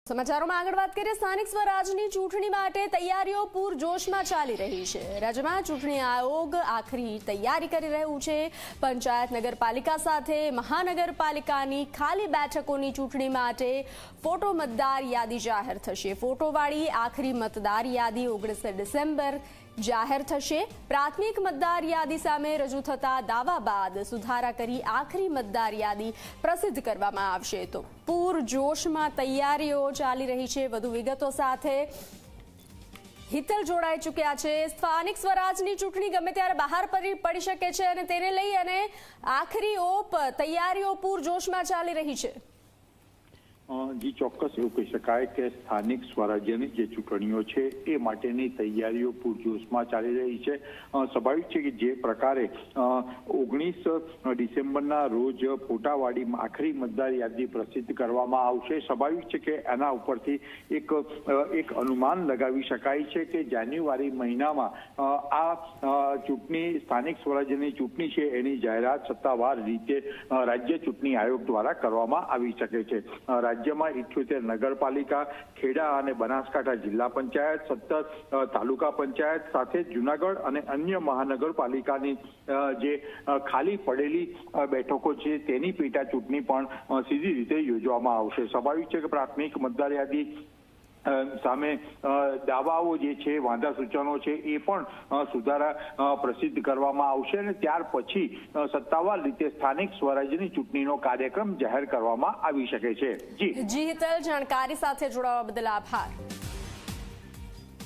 સમાચારોમાં આગળ વાત કરીએ સ્થાનિક સ્વરાજની ચૂંટણી માટે તૈયારીઓ પૂરજોશમાં ચાલી રહી છે। રાજ્યમાં ચૂંટણી આયોગ આખરી તૈયારી કરી રહ્યું છે। પંચાયત નગરપાલિકા સાથે મહાનગરપાલિકાની ખાલી બેઠકોની ચૂંટણી માટે ફોટો મતદાર યાદી જાહેર થશે। ફોટોવાળી આખરી મતદાર યાદી 19 ડિસેમ્બર જાહેર થશે। પ્રાથમિક મતદાર યાદી સામે રજૂ થતા દાવા બાદ સુધારા કરી આખરી મતદાર યાદી પ્રસિદ્ધ કરવામાં આવશે। તો પૂરજોશમાં તૈયારીઓ ચાલી રહી છે। વધુ વિગતો સાથે હિતલ જોડાઈ ચૂક્યા છે। સ્થાનિક સ્વરાજની ચૂંટણી ગમે ત્યારે બહાર પડી શકે છે અને તેને લઈ અને આખરી ઓપ તૈયારીઓ પૂરજોશમાં ચાલી રહી છે। જી ચોક્કસ એવું કહી શકાય કે સ્થાનિક સ્વરાજ્યની જે ચૂંટણીઓ છે એ માટેની તૈયારીઓ પૂરજોશમાં ચાલી રહી છે। સ્વાભાવિક છે કે જે પ્રકારે 19 ડિસેમ્બરના રોજ ફોટાવાળી આખરી મતદાર યાદી પ્રસિદ્ધ કરવામાં આવશે। સ્વાભાવિક છે કે એના ઉપરથી એક અનુમાન લગાવી શકાય છે કે જાન્યુઆરી મહિનામાં આ ચૂંટણી સ્થાનિક સ્વરાજ્યની ચૂંટણી છે એની જાહેરાત સત્તાવાર રીતે રાજ્ય ચૂંટણી આયોગ દ્વારા કરવામાં આવી શકે છે। રાજ્યમાં 78 નગરપાલિકા, ખેડા અને બનાસકાંઠા જિલ્લા પંચાયત, 17 તાલુકા પંચાયત સાથે જૂનાગઢ અને અન્ય મહાનગરપાલિકાની જે ખાલી પડેલી બેઠકો છે તેની પેટા ચૂંટણી પણ સીધી રીતે યોજવામાં આવશે। સ્વાભાવિક છે કે પ્રાથમિક મતદાર યાદી સામે દાવાઓ જે છે વાંધા સૂચનો છે એ પણ સુધારા પ્રસિદ્ધ કરવામાં આવશે અને ત્યાર પછી સત્તાવાર રીતે સ્થાનિક સ્વરાજ્યની ચૂંટણીનો કાર્યક્રમ જાહેર કરવામાં આવી શકે છે। જી હિતલ, જાણકારી સાથે જોડાવા બદલ આભાર।